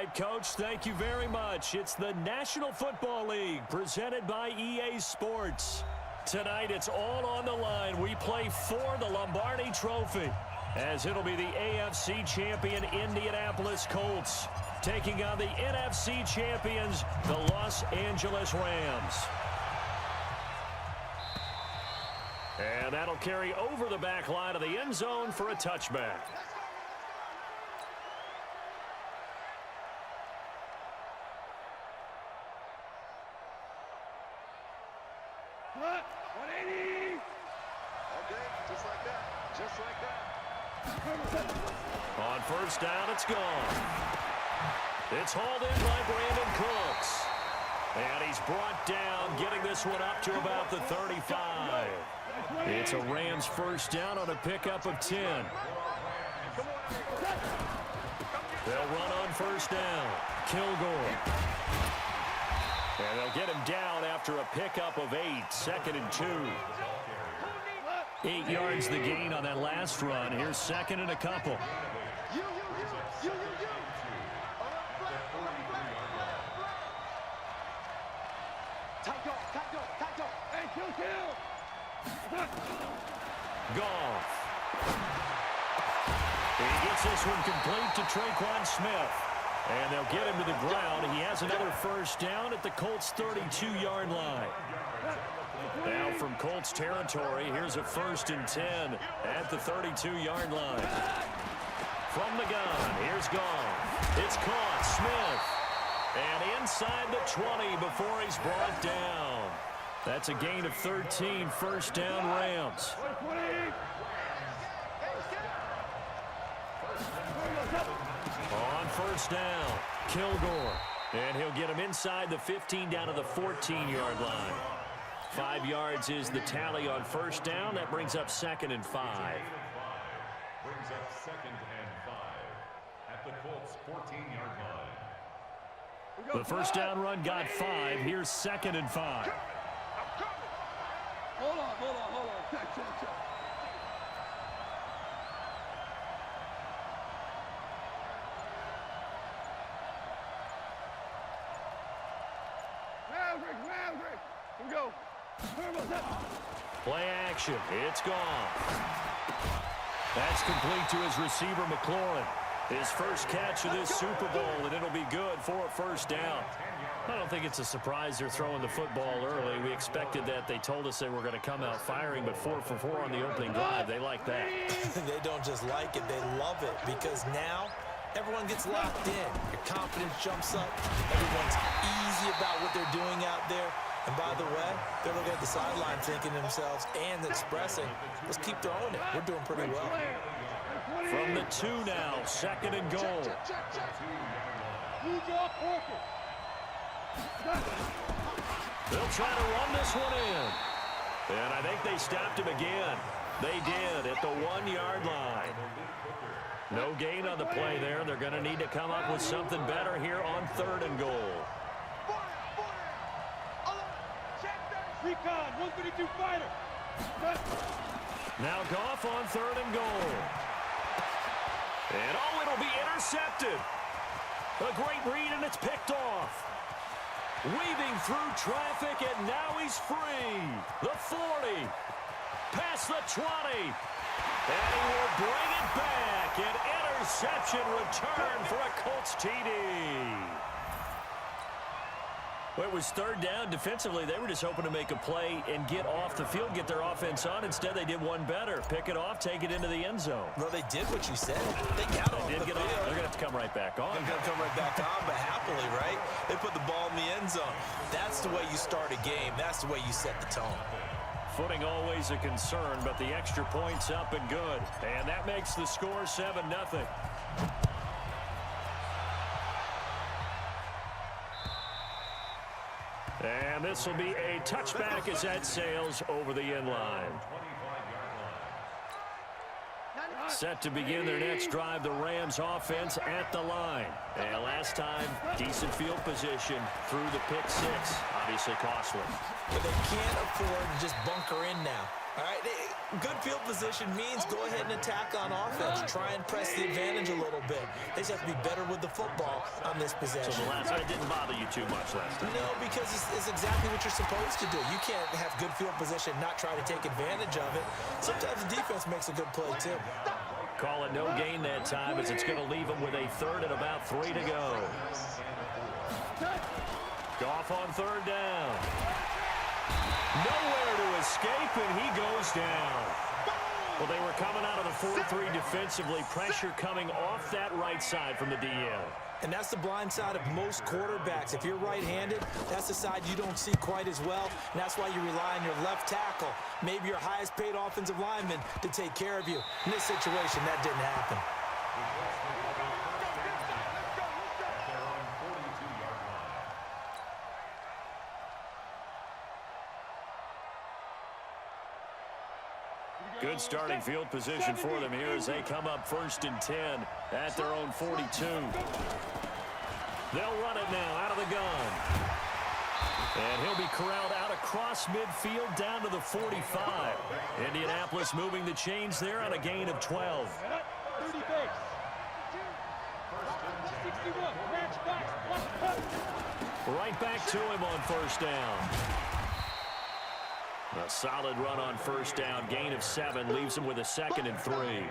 right, Coach. Thank you very much. It's the National Football League presented by EA Sports. Tonight, it's all on the line. We play for the Lombardi Trophy, as it'll be the AFC champion Indianapolis Colts taking on the NFC champions, the Los Angeles Rams. And that'll carry over the back line of the end zone for a touchback. Cut. 180. Okay, just like that. Just like that. On first down, it's gone. It's hauled in by Brandon Cooks. And he's brought down, getting this one up to about the 35. It's a Rams first down on a pickup of 10. They'll run on first down. Kilgore. And they'll get him down after a pickup of 8, 2nd and 2. 8 yards the gain on that last run. Here's 2nd and a couple. Goff. He gets this one complete to Tre'Quan Smith. And they'll get him to the ground. He has another first down at the Colts' 32-yard line. Now from Colts territory, here's a 1st and 10 at the 32-yard line. From the gun, here's Goff. It's caught, Smith. And inside the 20 before he's brought down. That's a gain of 13, first down Rams. On first down, Kilgore. And he'll get him inside the 15 down to the 14-yard line. 5 yards is the tally on first down. That brings up 2nd and 5. Brings up 2nd and 5 at the Colts' 14-yard line. The first down run got 5. Here's 2nd and 5. Hold on. Check. Maverick. Here we go. Play action. It's gone. That's complete to his receiver, McLaurin. His first catch of this Super Bowl, and it'll be good for a first down. I don't think it's a surprise they're throwing the football early. We expected that. They told us they were going to come out firing, but 4 for 4 on the opening drive. They like that. They don't just like it, they love it, because now everyone gets locked in. Your confidence jumps up. Everyone's easy about what they're doing out there. And by the way, they're looking at the sideline thinking to themselves and expressing, let's keep throwing it. We're doing pretty well. From the 2 now, 2nd and goal. They'll try to run this one in. And I think they stopped him again. They did at the 1-yard line. No gain on the play there. They're going to need to come up with something better here on 3rd and goal. Recon, 132 fighter. Now Goff on 3rd and goal. And it'll be intercepted. A great read, and it's picked off. Weaving through traffic, and now he's free. The 40. Past the 20. And he will bring it back. An interception return for a Colts TD. Well, it was 3rd down. Defensively, they were just hoping to make a play and get off the field, get their offense on. Instead, they did one better. Pick it off, take it into the end zone. Well, they did what you said. They got off the field. They're going to have to come right back on. They're going to come right back on, but happily, right? They put the ball in the end zone. That's the way you start a game. That's the way you set the tone. Footing always a concern, but the extra point's up and good. And that makes the score 7-0. And this will be a touchback as that sails over the end line. Set to begin their next drive, the Rams offense at the line. And last time, decent field position through the pick six. Obviously costly. But they can't afford to just bunker in now. All right, good field position means go ahead and attack on offense. Try and press the advantage a little bit. They just have to be better with the football on this possession. So the last night didn't bother you too much last time? No, because it's exactly what you're supposed to do. You can't have good field position, not try to take advantage of it. Sometimes the defense makes a good play, too. Call it no gain that time as it's going to leave him with a third and about 3 to go. Goff on third down. Nowhere to escape, and he goes down. Well, they were coming out of the 4-3 defensively. Pressure coming off that right side from the DL. And that's the blind side of most quarterbacks. If you're right-handed, that's the side you don't see quite as well. And that's why you rely on your left tackle, maybe your highest-paid offensive lineman, to take care of you. In this situation, that didn't happen. Good starting field position for them here as they come up 1st and 10 at their own 42. They'll run it now out of the gun. And he'll be corralled out across midfield down to the 45. Indianapolis moving the chains there on a gain of 12. 30 base. 61. Match box. Right back to him on 1st down. A solid run on 1st down. Gain of 7 leaves him with a 2nd and 3.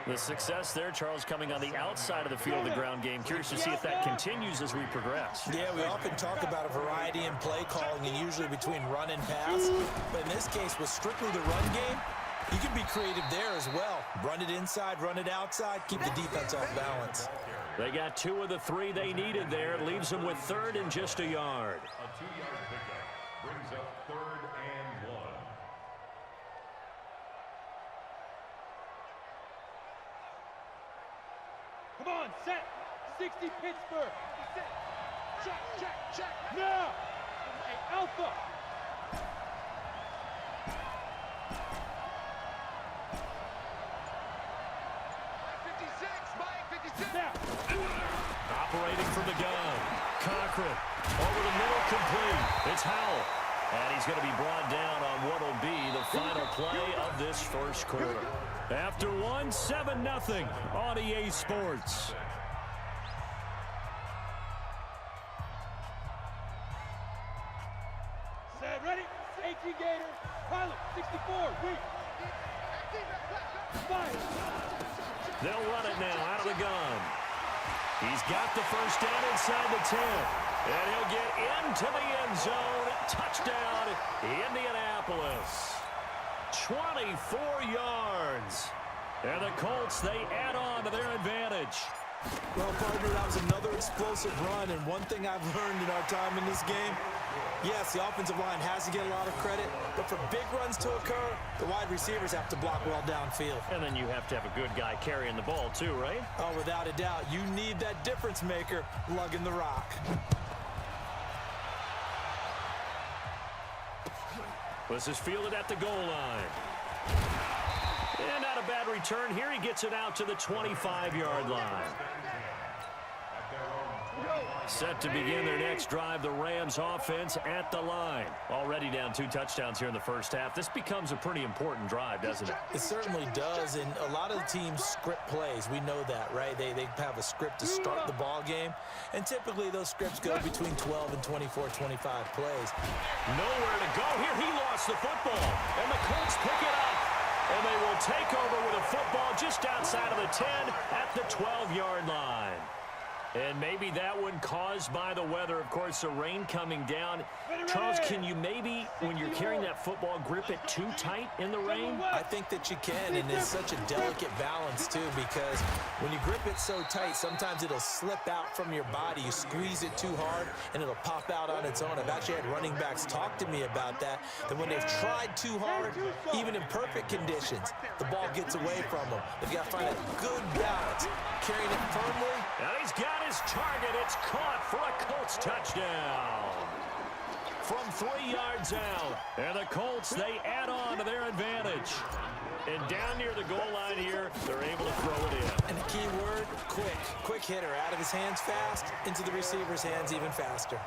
The success there, Charles, coming on the outside of the field of the ground game. Curious to see if that continues as we progress. Yeah, we often talk about a variety in play calling and usually between run and pass. But in this case, with strictly the run game, you can be creative there as well. Run it inside, run it outside, keep the defense off balance. They got 2 of the 3 they needed there. It leaves them with 3rd and just a yard. A 2-yard pickup brings up 3rd and 1. Come on, set. 60 Pittsburgh. Check. Now. Hey, Alpha. Now. Operating from the gun. Cochran over the middle, complete. It's Howell. And he's going to be brought down on what will be the final play of this 1st quarter. After 1, 7-0 on EA Sports. Set, ready? 18 Gator. Pilot, 64. Weak. Fire. They'll run it now out of the gun. He's got the 1st down inside the 10. And he'll get into the end zone. Touchdown, Indianapolis. 24 yards. And the Colts, they add on to their advantage. Well, partner, that was another explosive run. And one thing I've learned in our time in this game, yes, the offensive line has to get a lot of credit, but for big runs to occur, the wide receivers have to block well downfield. And then you have to have a good guy carrying the ball too, right? Oh, without a doubt. You need that difference maker lugging the rock. This is fielded at the goal line. And not a bad return here. He gets it out to the 25-yard line. Set to begin their next drive, the Rams offense at the line. Already down 2 touchdowns here in the 1st half. This becomes a pretty important drive, doesn't it? It certainly does, and a lot of the teams script plays. We know that, right? They have a script to start the ball game, and typically those scripts go between 12 and 24, 25 plays. Nowhere to go here. He lost the football, and the Colts pick it up. And they will take over with a football just outside of the 10 at the 12-yard line. And maybe that one caused by the weather. Of course, the rain coming down. Charles, can you maybe, when you're carrying that football, grip it too tight in the rain? I think that you can, and it's such a delicate balance, too, because when you grip it so tight, sometimes it'll slip out from your body. You squeeze it too hard, and it'll pop out on its own. I've actually had running backs talk to me about that when they've tried too hard, even in perfect conditions, the ball gets away from them. They've got to find a good balance, carrying it firmly. And he's got his target. It's caught for a Colts touchdown. From 3 yards out. And the Colts, they add on to their advantage. And down near the goal line here, they're able to throw it in. And the key word, quick. Quick hitter. Out of his hands fast, into the receiver's hands even faster.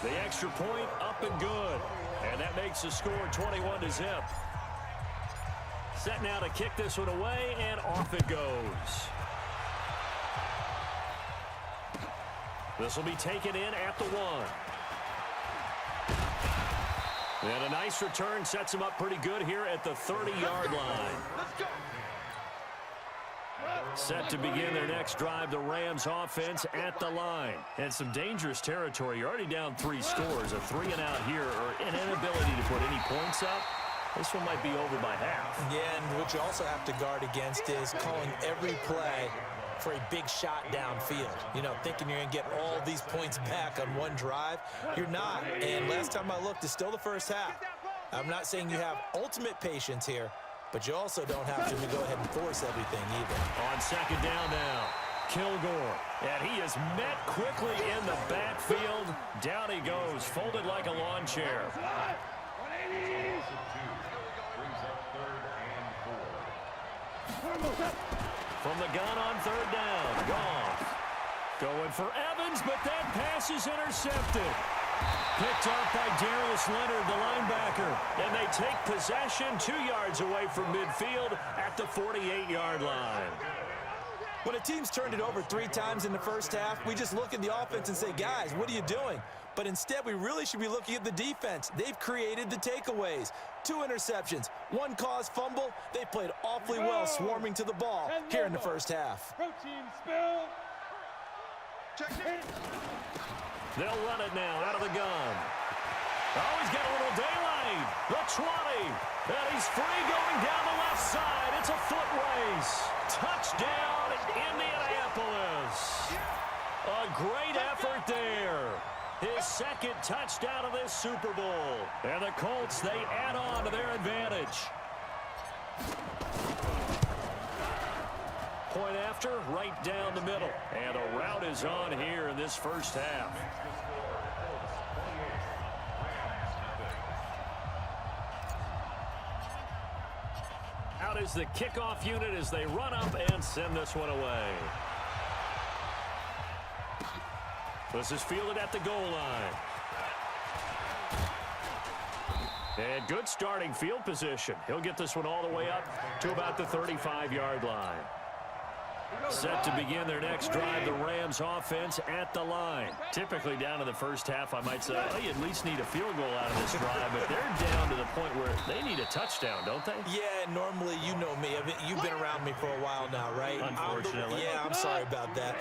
The extra point up and good. And that makes the score 21-0. Set now to kick this one away, and off it goes. This will be taken in at the 1. And a nice return sets him up pretty good here at the 30-yard line. Set to begin their next drive, the Rams offense at the line. And some dangerous territory. You're already down 3 scores. A 3-and-out here, or an inability to put any points up. This one might be over by half. Yeah, and what you also have to guard against is calling every play for a big shot downfield. You know, thinking you're going to get all these points back on one drive. You're not. And last time I looked, it's still the first half. I'm not saying you have ultimate patience here, but you also don't have to go ahead and force everything either. On second down now, Kilgore. And he is met quickly in the backfield. Down he goes, folded like a lawn chair. From the gun on third down, Goff. Going for Evans, but that pass is intercepted. Picked up by Darius Leonard, the linebacker. And they take possession 2 yards away from midfield at the 48-yard line. When a team's turned it over 3 times in the first half, we just look at the offense and say, guys, what are you doing? But instead, we really should be looking at the defense. They've created the takeaways. 2 interceptions, 1 caused fumble. They played awfully well swarming to the ball here in the first half. Protein spill. They'll run it now out of the gun. Oh, he's got a little daylight. The 20. And he's free going down the left side. It's a foot race. Touchdown, Indianapolis. A great effort there. His second touchdown of this Super Bowl. And the Colts, they add on to their advantage. Point after, right down the middle. And a rout is on here in this first half. Out is the kickoff unit as they run up and send this one away. This is fielded at the goal line. And good starting field position. He'll get this one all the way up to about the 35-yard line. Set to begin their next drive, the Rams offense at the line. Typically down to the first half, I might say, they at least need a field goal out of this drive, but they're down to the point where they need a touchdown, don't they? Yeah, normally, you know me. You've been around me for a while now, right? Unfortunately. I'm sorry about that.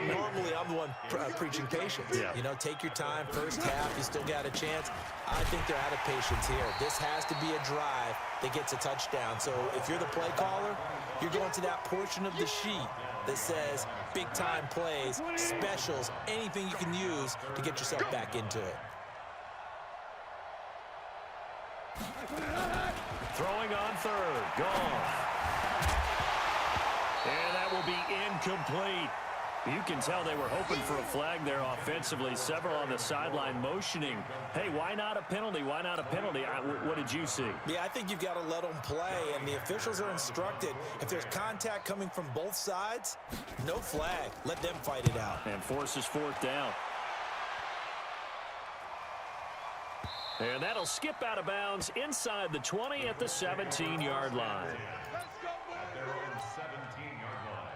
Normally, I'm the one preaching patience. Yeah. You know, take your time. First half, you still got a chance. I think they're out of patience here. This has to be a drive that gets a touchdown. So if you're the play caller, you're going to that portion of the sheet that says big-time plays, specials, anything you can use to get yourself back into it. Throwing on third. Gone. And that will be incomplete. You can tell they were hoping for a flag there offensively. Several on the sideline motioning. Hey, why not a penalty? Why not a penalty? What did you see? Yeah, I think you've got to let them play, and the officials are instructed. If there's contact coming from both sides, no flag. Let them fight it out. And forces fourth down. And that'll skip out of bounds inside the 20 at the 17-yard line. Their own 17-yard line.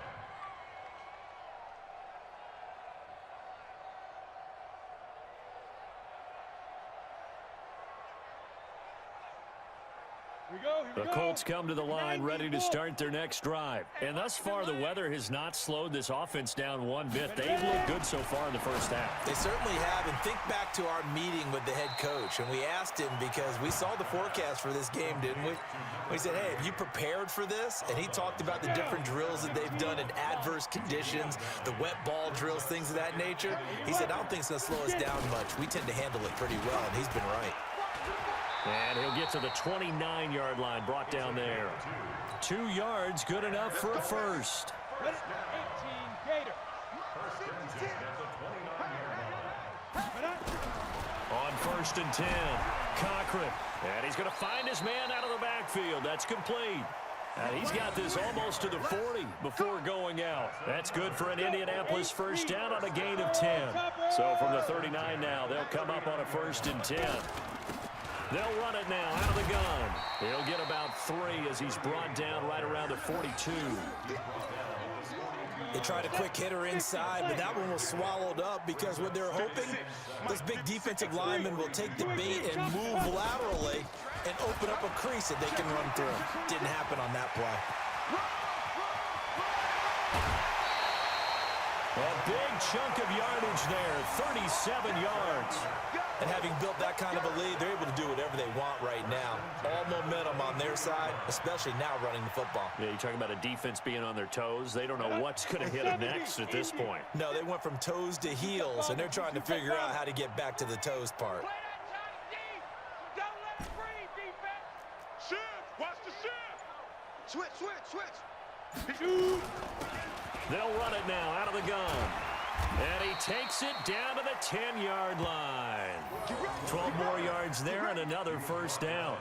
The Colts come to the line ready to start their next drive. And thus far, the weather has not slowed this offense down one bit. They've looked good so far in the first half. They certainly have. And think back to our meeting with the head coach. And we asked him because we saw the forecast for this game, didn't we? We said, hey, have you prepared for this? And he talked about the different drills that they've done in adverse conditions, the wet ball drills, things of that nature. He said, I don't think it's going to slow us down much. We tend to handle it pretty well, and he's been right. And he'll get to the 29-yard line, brought down there. 2 yards, good enough for a first. 18 Gator. On first and 10, Cochran. And he's going to find his man out of the backfield. That's complete. And he's got this almost to the 40 before going out. That's good for an Indianapolis first down on a gain of 10. So from the 39 now, they'll come up on a first and 10. They'll run it now out of the gun. He'll get about 3 as he's brought down right around the 42. They tried a quick hitter inside, but that one was swallowed up because what they're hoping, those big defensive linemen will take the bait and move laterally and open up a crease that they can run through. Didn't happen on that play. A big chunk of yardage there, 37 yards. And having built that kind of a lead, they're able to do whatever they want right now. All momentum on their side, especially now running the football. Yeah, you're talking about a defense being on their toes. They don't know what's going to hit them next at this point. No, they went from toes to heels, and they're trying to figure out how to get back to the toes part. Watch the shift. Switch. They'll run it now out of the gun. And he takes it down to the 10-yard line. 12 more yards there and another first down.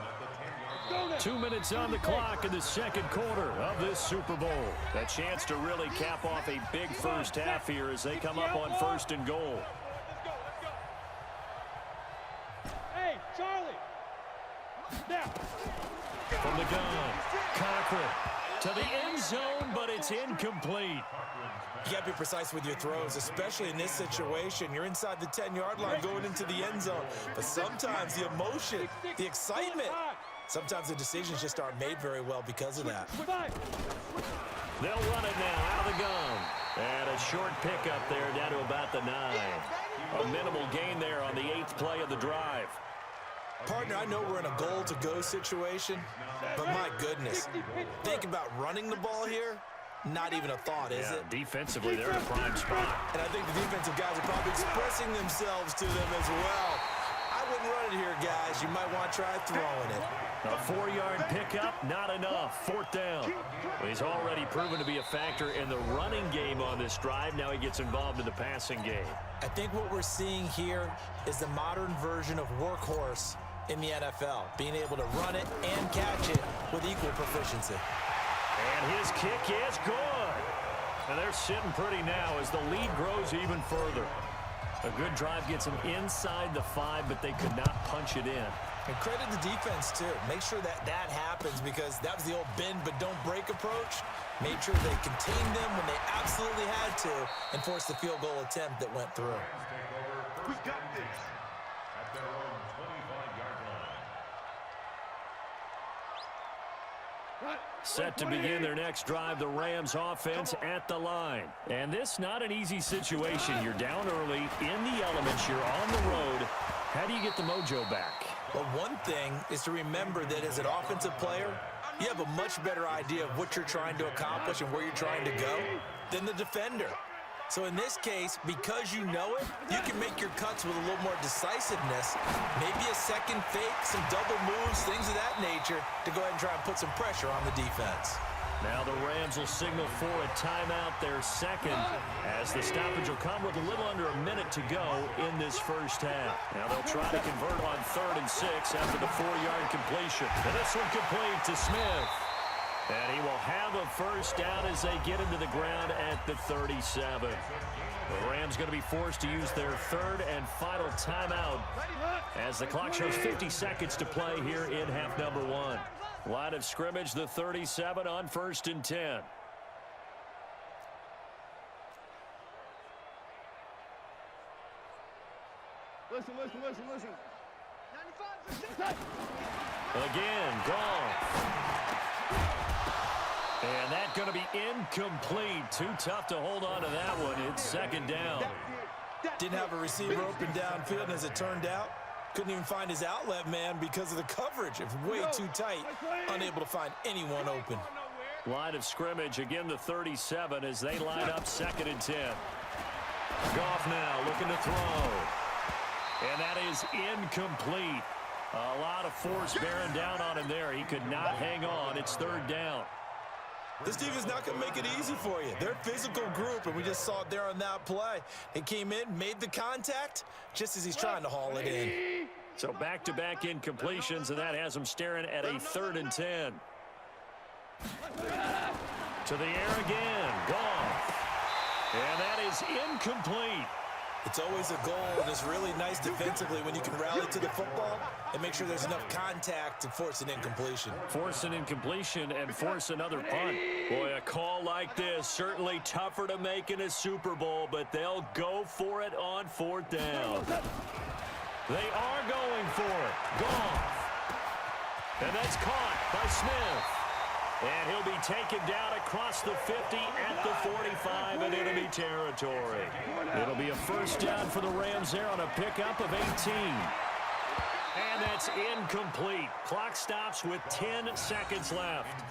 2 minutes on the clock in the second quarter of this Super Bowl. A chance to really cap off a big first half here as they come up on 1st and goal. Hey, Charlie. Now. From the gun, Cochran to the end zone, but it's incomplete. You got to be precise with your throws, especially in this situation. You're inside the 10-yard line going into the end zone. But sometimes the emotion, the excitement, sometimes the decisions just aren't made very well because of that. They'll run it now out of the gun. And a short pickup there down to about the 9. A minimal gain there on the 8th play of the drive. Partner, I know we're in a goal-to-go situation, but my goodness, think about running the ball here. Not even a thought, is it? Defensively, they're in a prime spot. And I think the defensive guys are probably expressing themselves to them as well. I wouldn't run it here, guys. You might want to try throwing it. A 4-yard pickup, not enough. 4th down. Well, he's already proven to be a factor in the running game on this drive. Now he gets involved in the passing game. I think what we're seeing here is the modern version of workhorse in the NFL, being able to run it and catch it with equal proficiency. And his kick is good. And they're sitting pretty now as the lead grows even further. A good drive gets them inside the 5, but they could not punch it in. And credit the defense, too. Make sure that that happens because that was the old bend but don't break approach. Made sure they contained them when they absolutely had to and forced the field goal attempt that went through. We got this at their own 25-yard line. Set to begin their next drive, the Rams offense at the line. And this not an easy situation. You're down early, in the elements, you're on the road. How do you get the mojo back? Well, one thing is to remember that as an offensive player, you have a much better idea of what you're trying to accomplish and where you're trying to go than the defender. So in this case, because you know it, you can make your cuts with a little more decisiveness, maybe a second fake, some double moves, things of that nature, to go ahead and try and put some pressure on the defense. Now the Rams will signal for a timeout, their second, as the stoppage will come with a little under a minute to go in this first half. Now they'll try to convert on 3rd and 6 after the 4-yard completion. And this one complete to Smith. And he will have a first down as they get into the ground at the 37. The Rams going to be forced to use their 3rd and final timeout as the clock shows 50 seconds to play here in half number 1. Line of scrimmage, the 37 on 1st and 10. Listen. 95. Again, gone. And that's going to be incomplete. Too tough to hold on to that one. It's 2nd down. Didn't have a receiver open downfield, and as it turned out, couldn't even find his outlet man because of the coverage. It was way too tight, unable to find anyone open. Line of scrimmage, again the 37 as they line up 2nd and 10. Goff now looking to throw. And that is incomplete. A lot of force bearing down on him there. He could not hang on. It's 3rd down. This defense is not going to make it easy for you. They're a physical group, and we just saw it there on that play. He came in, made the contact, just as he's trying to haul it in. So back-to-back incompletions, and that has him staring at a 3rd and 10. To the air again. Gone. And that is incomplete. It's always a goal, and it's really nice defensively when you can rally to the football and make sure there's enough contact to force an incompletion. Force an incompletion and force another punt. Boy, a call like this, certainly tougher to make in a Super Bowl, but they'll go for it on 4th down. They are going for it. Goff. And that's caught by Smith. And he'll be taken down across the 50 at the 45 in enemy territory. It'll be a first down for the Rams there on a pickup of 18. And that's incomplete. Clock stops with 10 seconds left.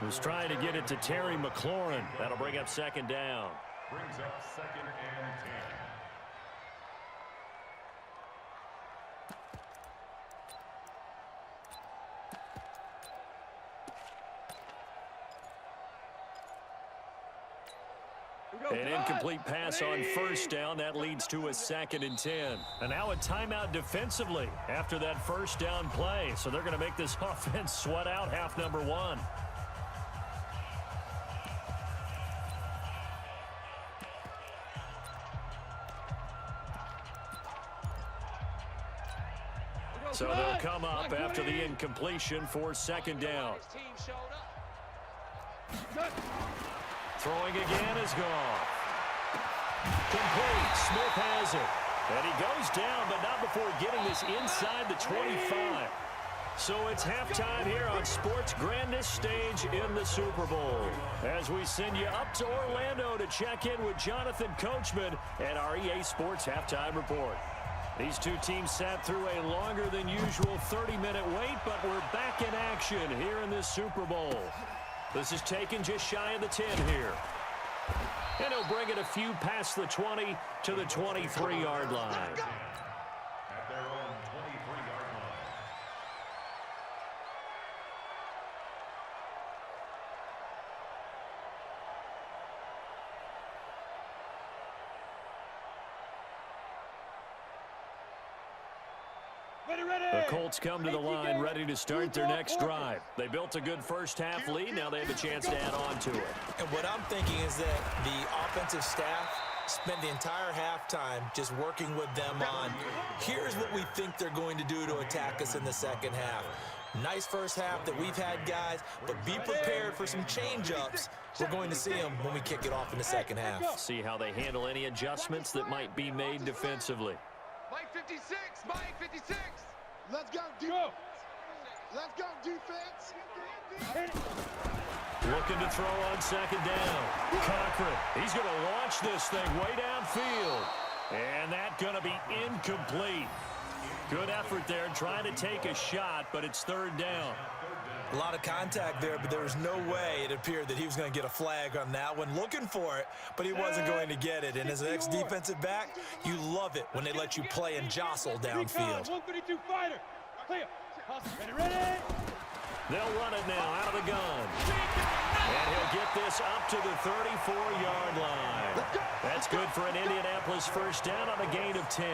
Was trying to get it to Terry McLaurin. That'll bring up 2nd down. Brings up 2nd and 10. An incomplete pass on 1st down. That leads to a 2nd and 10. And now a timeout defensively after that 1st down play. So they're going to make this offense sweat out half number 1. So they'll come up after the incompletion for 2nd down. Throwing again is Goff. Complete. Smith has it. And he goes down, but not before getting this inside the 25. So it's halftime here on sports' grandest stage in the Super Bowl. As we send you up to Orlando to check in with Jonathan Coachman and our EA Sports Halftime Report. These two teams sat through a longer than usual 30-minute wait, but we're back in action here in this Super Bowl. This is taken just shy of the 10 here. And he'll bring it a few past the 20 to the 23-yard line. At their own 23-yard line. The Colts come to the line ready to start their next drive. They built a good first-half lead. Now they have a chance to add on to it. And what I'm thinking is that the offensive staff spent the entire halftime just working with them on, here's what we think they're going to do to attack us in the 2nd half. Nice first half that we've had, guys, but be prepared for some change-ups. We're going to see them when we kick it off in the 2nd half. See how they handle any adjustments that might be made defensively. Mike 56, Mike 56. Let's go, Let's go, defense. Looking to throw on 2nd down. Cochran, he's going to launch this thing way downfield. And that's going to be incomplete. Good effort there, trying to take a shot, but it's 3rd down. A lot of contact there, but there was no way it appeared that he was going to get a flag on that one. Looking for it, but he wasn't going to get it. And as an ex-defensive back, you love it when they let you play and jostle downfield. 132 fighter. Clear. Ready. They'll run it now out of the gun. And he'll get this up to the 34-yard line. That's good for an Indianapolis first down on a gain of 10.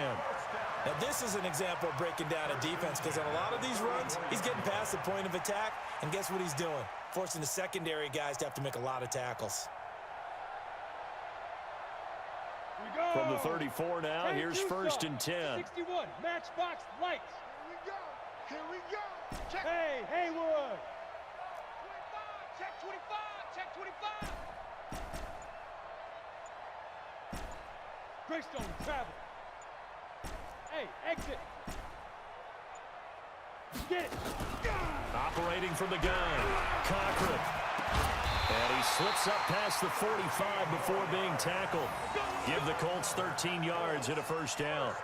Now, this is an example of breaking down a defense because on a lot of these runs, he's getting past the point of attack, and guess what he's doing? Forcing the secondary guys to have to make a lot of tackles. From the 34 now, here's 1st and 10. 61, matchbox lights. Here we go. Check. Hey, Haywood. 25, check 25, check 25. Greystone travel. Hey, exit. Get it. Operating from the gun, Cochran. And he slips up past the 45 before being tackled. Give the Colts 13 yards and a first down.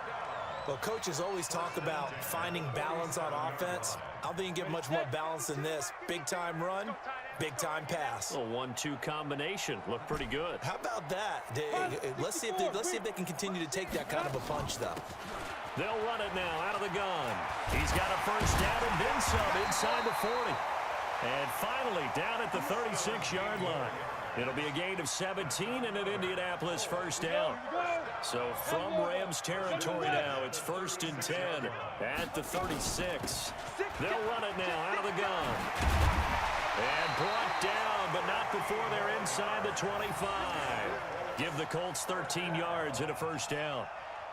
Well, coaches always talk about finding balance on offense. I don't think you get much more balance than this. Big-time run, big-time pass. A 1-2 combination. Looked pretty good. How about that? Let's see if they can continue to take that kind of a punch, though. They'll run it now out of the gun. He's got a first down and then some inside the 40. And finally down at the 36-yard line. It'll be a gain of 17 and an Indianapolis first down. So from Rams territory now, it's 1st and 10 at the 36. They'll run it now out of the gun. And brought down, but not before they're inside the 25. Give the Colts 13 yards and a first down.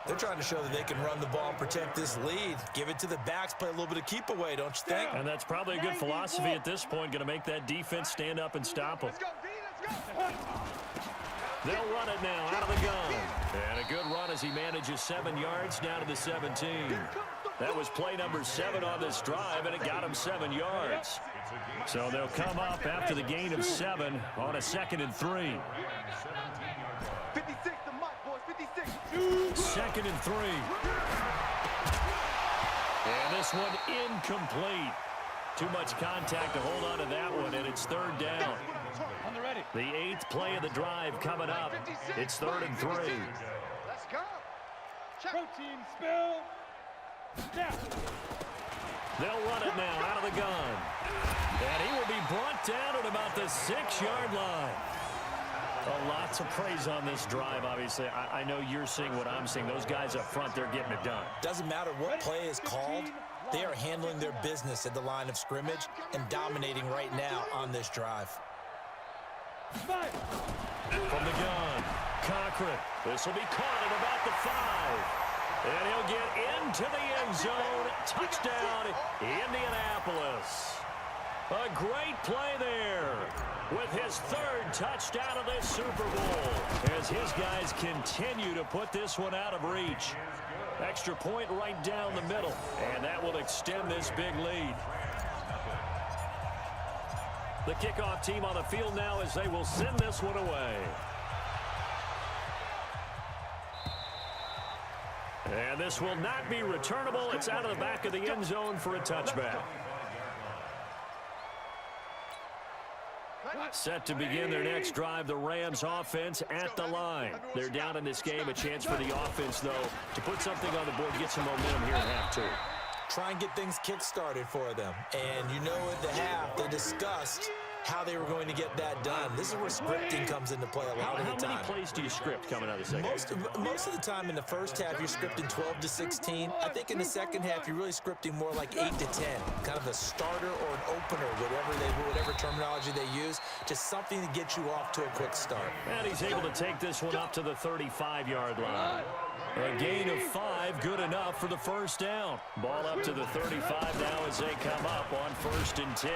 They're trying to show that they can run the ball and protect this lead. Give it to the backs, play a little bit of keep away, don't you think? And that's probably a good philosophy at this point, going to make that defense stand up and stop them. Let's go, D. Let's go. They'll run it now out of the gun. And a good run as he manages 7 yards down to the 17. That was play number 7 on this drive, and it got him 7 yards. So they'll come up after the gain of 7 on a 2nd and 3. 56 to Mike, boys. 56. 2nd and 3. And this one incomplete. Too much contact to hold on to that one, and it's 3rd down. On the ready. The 8th play of the drive coming up. It's 3rd and 3. Let's go. Protein spill. Now. They'll run it now out of the gun. And he will be brought down at about the 6-yard line. Well, lots of praise on this drive, obviously. I know you're seeing what I'm seeing. Those guys up front, they're getting it done. Doesn't matter what play is called. They are handling their business at the line of scrimmage and dominating right now on this drive. Five. From the gun, Cochran. This will be caught at about the 5. And he'll get into the end zone. Touchdown, Indianapolis. A great play there with his 3rd touchdown of this Super Bowl as his guys continue to put this one out of reach. Extra point right down the middle, and that will extend this big lead. The kickoff team on the field now as they will send this one away. And this will not be returnable. It's out of the back of the end zone for a touchback. Set to begin their next drive, the Rams offense at the line. They're down in this game. A chance for the offense, though, to put something on the board, get some momentum here in half 2. Try and get things kick-started for them. And you know at the half, they discussed how they were going to get that done. This is where scripting comes into play a lot of the time. How many plays do you script coming out of the second half? Most of the time in the first half, you're scripting 12 to 16. I think in the second half, you're really scripting more like 8 to 10. Kind of a starter or an opener, whatever terminology they use. Just something to get you off to a quick start. And he's able to take this one up to the 35-yard line. A gain of 5, good enough for the 1st down. Ball up to the 35 now as they come up on 1st and 10.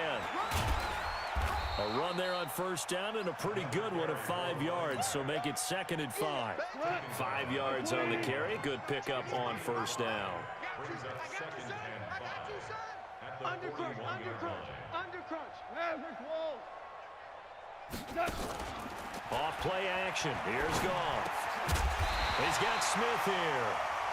A run there on 1st down and a pretty good one of 5 yards, so make it 2nd and 5. 5 yards on the carry, good pickup on 1st down. Under crunch. Off play action, here's Goff. He's got Smith here.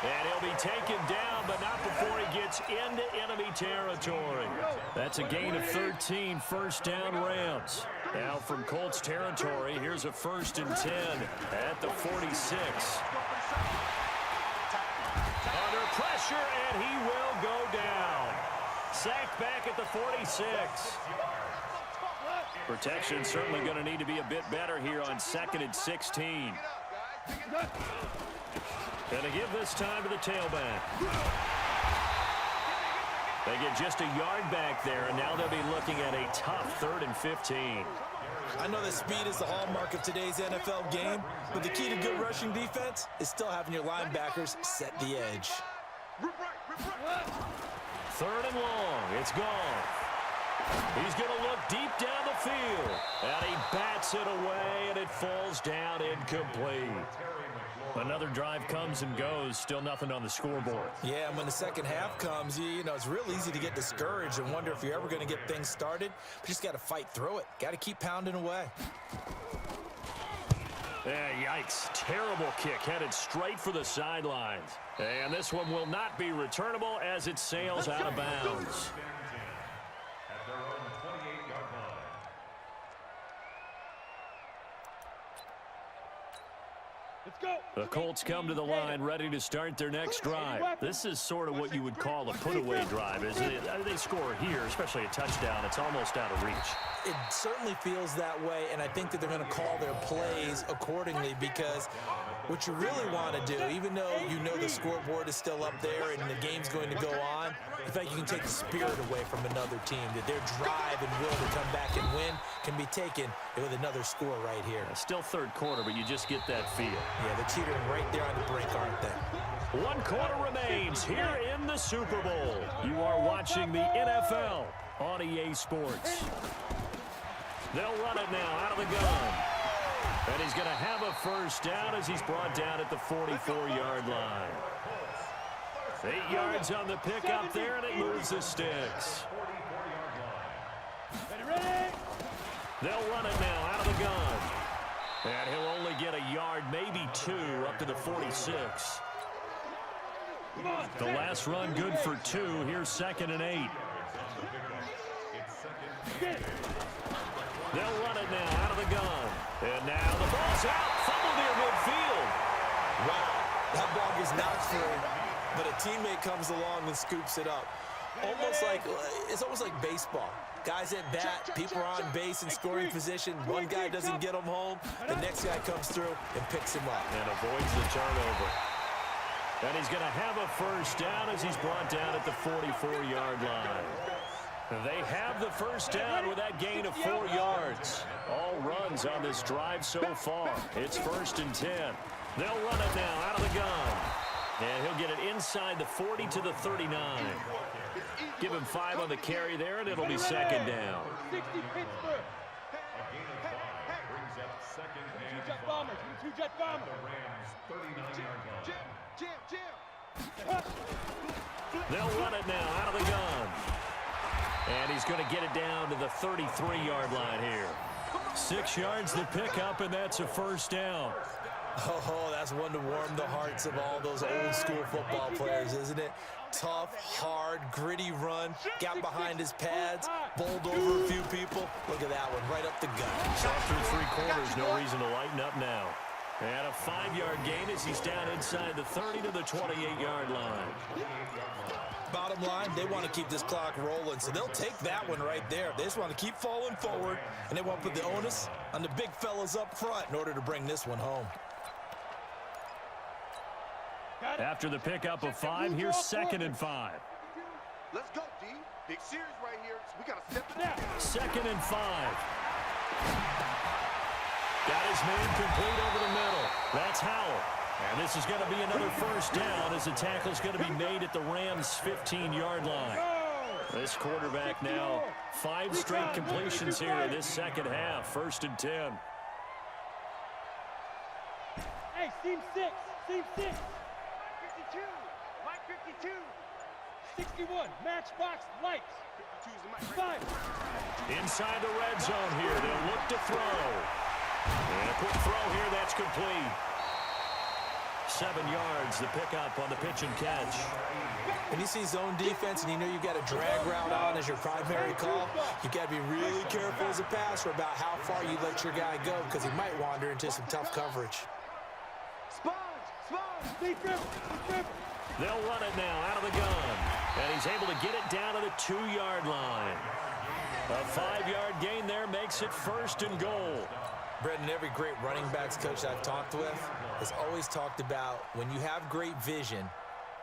And he'll be taken down, but not before he gets into enemy territory. That's a gain of 13, 1st down Rams. Now from Colts territory, here's a 1st and 10 at the 46. Under pressure, and he will go down. Sacked back at the 46. Protection certainly going to need to be a bit better here on 2nd and 16. Going to give this time to the tailback. They get just a yard back there, and now they'll be looking at a tough 3rd and 15. I know that speed is the hallmark of today's NFL game, but the key to good rushing defense is still having your linebackers set the edge. 3rd and long. It's gone. He's going to look deep down the field, and he bats it away, and it falls down incomplete. Another drive comes and goes, still nothing on the scoreboard. Yeah, and when the second half comes, you know, it's real easy to get discouraged and wonder if you're ever going to get things started. But you just got to fight through it. Got to keep pounding away. Yikes. Terrible kick headed straight for the sidelines. And this one will not be returnable as it sails out of bounds. At their own 28-yard line. Let's go. The Colts come to the line ready to start their next drive. This is sort of what you would call a put-away drive, isn't it? They score here, especially a touchdown. It's almost out of reach. It certainly feels that way, and I think that they're going to call their plays accordingly, because what you really want to do, even though you know the scoreboard is still up there and the game's going to go on, in fact, you can take the spirit away from another team, that their drive and will to come back and win can be taken with another score right here. Still third quarter, but you just get that feel. Yeah, they're teetering right there on the brink, aren't they? 1 quarter remains here in the Super Bowl. You are watching the NFL on EA Sports. They'll run it now out of the gun. And he's going to have a first down as he's brought down at the 44-yard line. 8 yards on the pickup there, and it moves the sticks. They'll run it now out of the gun. And he'll only get a yard, maybe 2, up to the 46. The last run good for 2. Here's 2nd and 8. They'll run it now out of the gun. And now the ball's out. Fumble near midfield. Wow, that ball gets knocked through, but a teammate comes along and scoops it up. It's almost like baseball. Guys at bat, people are on base in scoring position. One guy doesn't get him home, the next guy comes through and picks him up. And avoids the turnover. And he's going to have a first down as he's brought down at the 44-yard line. They have the first down with that gain of 4 yards. All runs on this drive so far. It's 1st and 10. They'll run it now out of the gun. And he'll get it inside the 40 to the 39. Give him 5 on the carry there, and it'll be 2nd down. 60 Pittsburgh. Brings up 2nd and Two-jet bombers. Two-jet bombers. Rams 39-yard line. Jam. They'll run it now out of the gun. And he's going to get it down to the 33-yard line here. 6 yards to pick up, and that's a first down. Oh, that's one to warm the hearts of all those old school football players, isn't it? Tough, hard, gritty run, got behind his pads, bowled over a few people. Look at that one, right up the gut. So through 3 quarters, no reason to lighten up now. And a 5-yard gain as he's down inside the 30 to the 28-yard line. Bottom line, they want to keep this clock rolling, so they'll take that one right there. They just want to keep falling forward, and they want to put the onus on the big fellas up front in order to bring this one home. After the pickup of 5, here's 2nd and 5. Let's go, D. Big series right here. So we got to step it up. 2nd and 5. Got his man complete over the middle. That's Howell. And this is going to be another first down as the tackle's going to be made at the Rams' 15-yard line. This quarterback now 5 straight completions here in this second half. 1st and 10. Hey, team 6. Team 6. 52. Mike 52. 61. Matchbox lights. 52 is the mic. 5. Inside the red zone here. They'll look to throw. And a quick throw here. That's complete. 7 yards, the pickup on the pitch and catch. When you see zone defense and you know you've got a drag route on as your primary call, you've got to be really careful as a passer about how far you let your guy go, because he might wander into some tough coverage. Deep river. They'll run it now out of the gun. And he's able to get it down to the 2-yard line. A 5-yard gain there makes it 1st and goal. Brendan, every great running backs coach I've talked with has always talked about when you have great vision,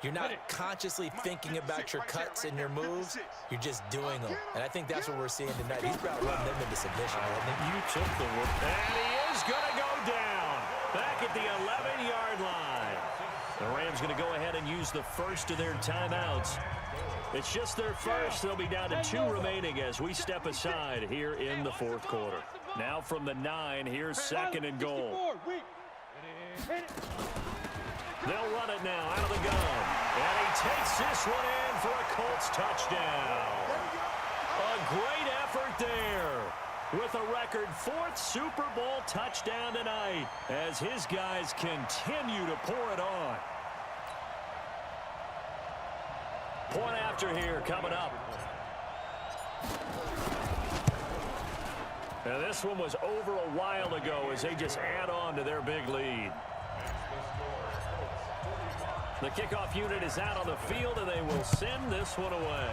you're not consciously thinking about your cuts and your moves, you're just doing them. And I think that's what we're seeing tonight. He's about to run them into submission. You took the look. And he is going to go down back at the 11-yard line. The Rams going to go ahead and use the first of their timeouts. It's just their first. They'll be down to 2 remaining as we step aside here in the 4th quarter. Now from the 9, here's 2nd and goal. They'll run it now out of the gun. And he takes this one in for a Colts touchdown. A great effort there with a record 4th Super Bowl touchdown tonight as his guys continue to pour it on. Point after here coming up. Now this one was over a while ago as they just add on to their big lead. The kickoff unit is out on the field, and they will send this one away.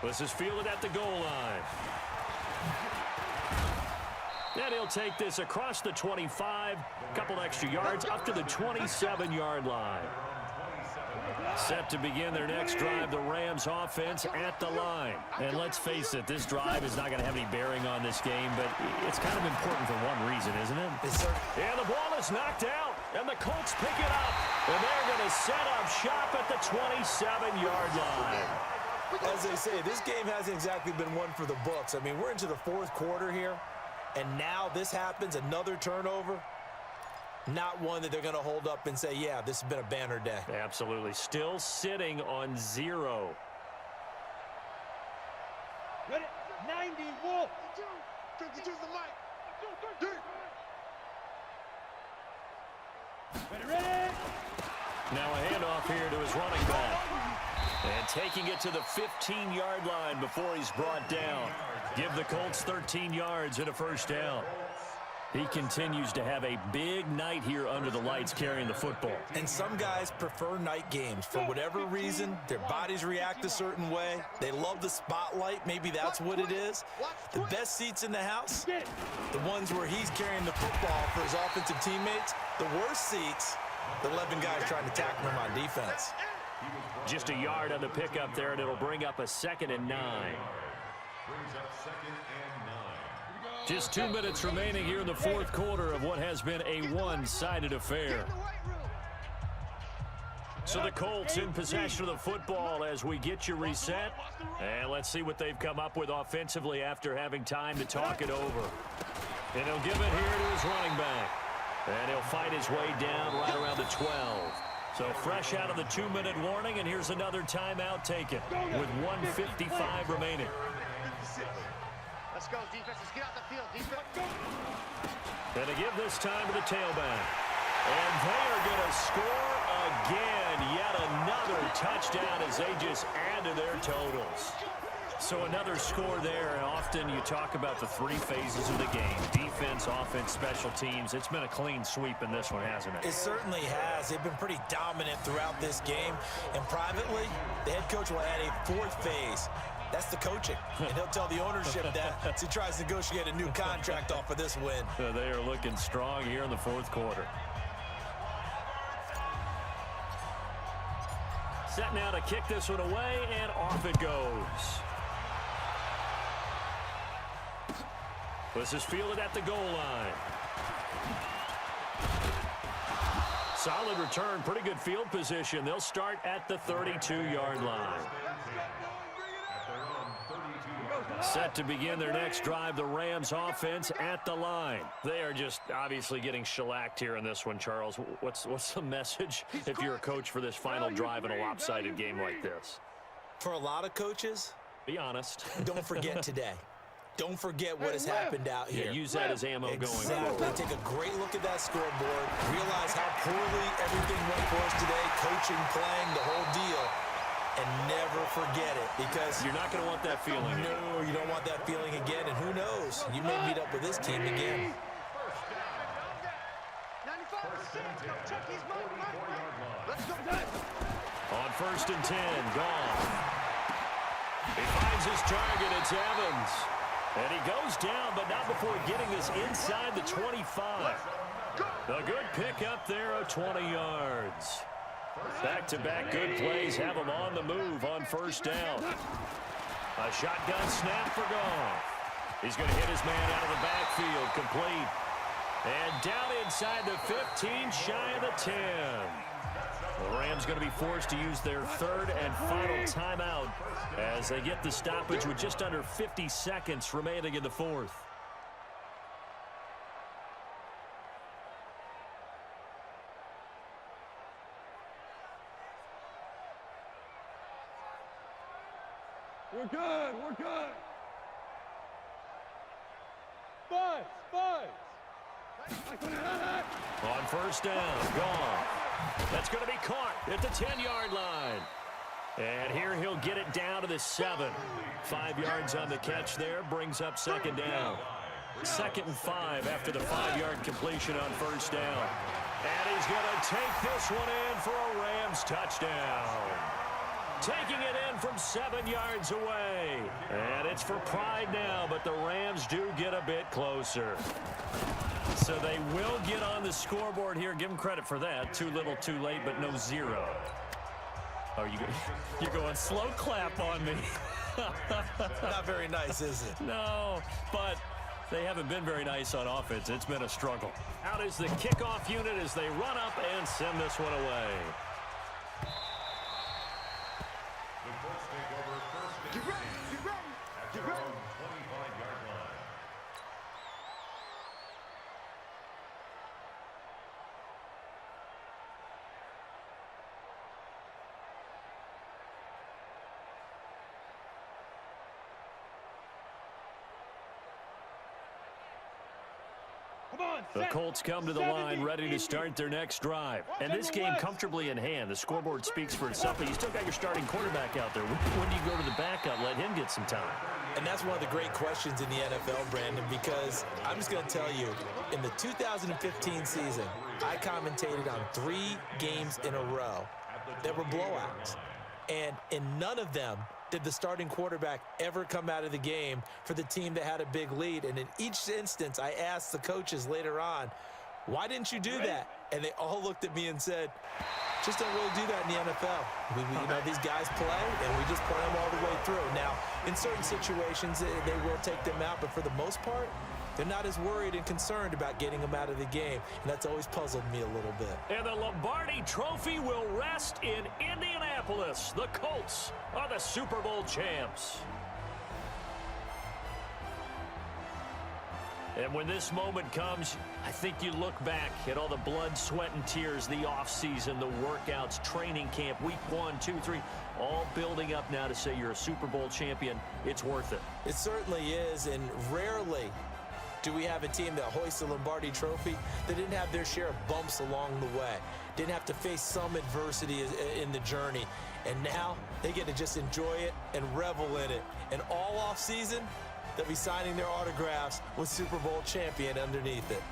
This is fielded at the goal line. And he'll take this across the 25, couple extra yards, up to the 27-yard line. Set to begin their next drive, the Rams offense at the line. And let's face it, this drive is not going to have any bearing on this game, but it's kind of important for one reason, isn't it? Yes, sir. And the ball is knocked out, and the Colts pick it up. And they're going to set up shop at the 27-yard line. As they say, this game hasn't exactly been one for the books. I mean, we're into the fourth quarter here, and now this happens, another turnover. Not one that they're going to hold up and say, yeah, this has been a banner day. Absolutely. Still sitting on 0. Ready? 90, Wolf. 52's the mic. Ready? Now a handoff here to his running back. And taking it to the 15-yard line before he's brought down. Give the Colts 13 yards and a first down. He continues to have a big night here under the lights carrying the football. And some guys prefer night games. For whatever reason, their bodies react a certain way. They love the spotlight. Maybe that's what it is. The best seats in the house, the ones where he's carrying the football for his offensive teammates. The worst seats, the 11 guys trying to tackle him on defense. Just a yard on the pickup there, and it'll bring up a 2nd and 9. Brings up 2nd and 9. Just 2 minutes remaining here in the fourth quarter of what has been a one-sided affair. So the Colts in possession of the football as we get you reset. And let's see what they've come up with offensively after having time to talk it over. And he'll give it here to his running back. And he'll fight his way down right around the 12. So fresh out of the 2-minute warning, and here's another timeout taken with 1:55 remaining. Let's go, defense. Let's get out the field, defense. And to give this time to the tailback. And they are going to score again. Yet another touchdown as they just add to their totals. So another score there. And often you talk about the 3 phases of the game. Defense, offense, special teams. It's been a clean sweep in this one, hasn't it? It certainly has. They've been pretty dominant throughout this game. And privately, the head coach will add a 4th phase. That's the coaching. And he'll tell the ownership that as he tries to negotiate a new contract off of this win. They are looking strong here in the fourth quarter. Set now to kick this one away, and off it goes. This is fielded at the goal line. Solid return, pretty good field position. They'll start at the 32-yard line. Set to begin their next drive, the Rams offense at the line. They are just obviously getting shellacked here in this one, Charles. What's the message if you're a coach for this final drive in a lopsided game like this? For a lot of coaches, be honest. Don't forget today. Don't forget what has happened out here. Yeah, use that as ammo going forward. Take a great look at that scoreboard. Realize how poorly everything went for us today. Coaching, playing, the whole deal. And never forget it, because you're not going to want that feeling again. No, you don't want that feeling again, and who knows? You may meet up with this team again. On 1st and 10, gone. He finds his target, it's Evans. And he goes down, but not before getting this inside the 25. A good pickup there of 20 yards. Back-to-back good plays have him on the move on 1st down. A shotgun snap for Goff. He's going to hit his man out of the backfield, complete. And down inside the 15, shy of the 10. The Rams going to be forced to use their 3rd and final timeout as they get the stoppage with just under 50 seconds remaining in the 4th. We're good. We're good. Buzz. On 1st down, gone. That's going to be caught at the 10-yard line. And here he'll get it down to the 7. 5 yards on the catch there, brings up 2nd down. 2nd and 5 after the 5-yard completion on 1st down. And he's going to take this one in for a Rams touchdown. taking it in from 7 yards away. And it's for pride now, but the Rams do get a bit closer. So they will get on the scoreboard here. Give them credit for that. Too little, too late, but no zero. Oh, you're going slow clap on me. Not very nice, is it? No, but they haven't been very nice on offense. It's been a struggle. Out is the kickoff unit as they run up and send this one away. The Colts take over first and Get ready, 10 get ready, at get their ready. own 25-yard line. Come on, The Colts come to the line ready to start their next drive. And this game comfortably in hand. The scoreboard speaks for itself, but you still got your starting quarterback out there. When do you go to the backup, let him get some time? And that's one of the great questions in the NFL, Brandon, because I'm just going to tell you, in the 2015 season, I commentated on 3 games in a row that were blowouts. And in none of them did the starting quarterback ever come out of the game for the team that had a big lead. And in each instance, I asked the coaches later on, why didn't you do that? And they all looked at me and said, just don't really do that in the NFL. You know, these guys play, and we just play them all the way through. Now, in certain situations, they will take them out, but for the most part, they're not as worried and concerned about getting them out of the game, and that's always puzzled me a little bit. And the Lombardi Trophy will rest in Indianapolis. The Colts are the Super Bowl champs. And when this moment comes, I think you look back at all the blood, sweat, and tears, the offseason, the workouts, training camp, week 1, 2, 3, all building up now to say you're a Super Bowl champion. It's worth it. It certainly is, and rarely do we have a team that hoists the Lombardi Trophy that didn't have their share of bumps along the way, didn't have to face some adversity in the journey, and now they get to just enjoy it and revel in it. And all offseason, they'll be signing their autographs with Super Bowl champion underneath it.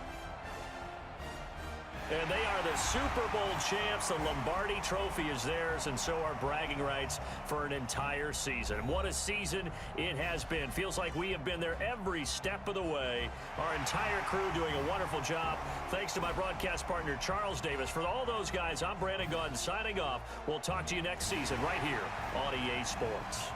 And they are the Super Bowl champs. The Lombardi Trophy is theirs, and so are bragging rights for an entire season. What a season it has been. Feels like we have been there every step of the way. Our entire crew doing a wonderful job. Thanks to my broadcast partner, Charles Davis. For all those guys, I'm Brandon Gaudin signing off. We'll talk to you next season right here on EA Sports.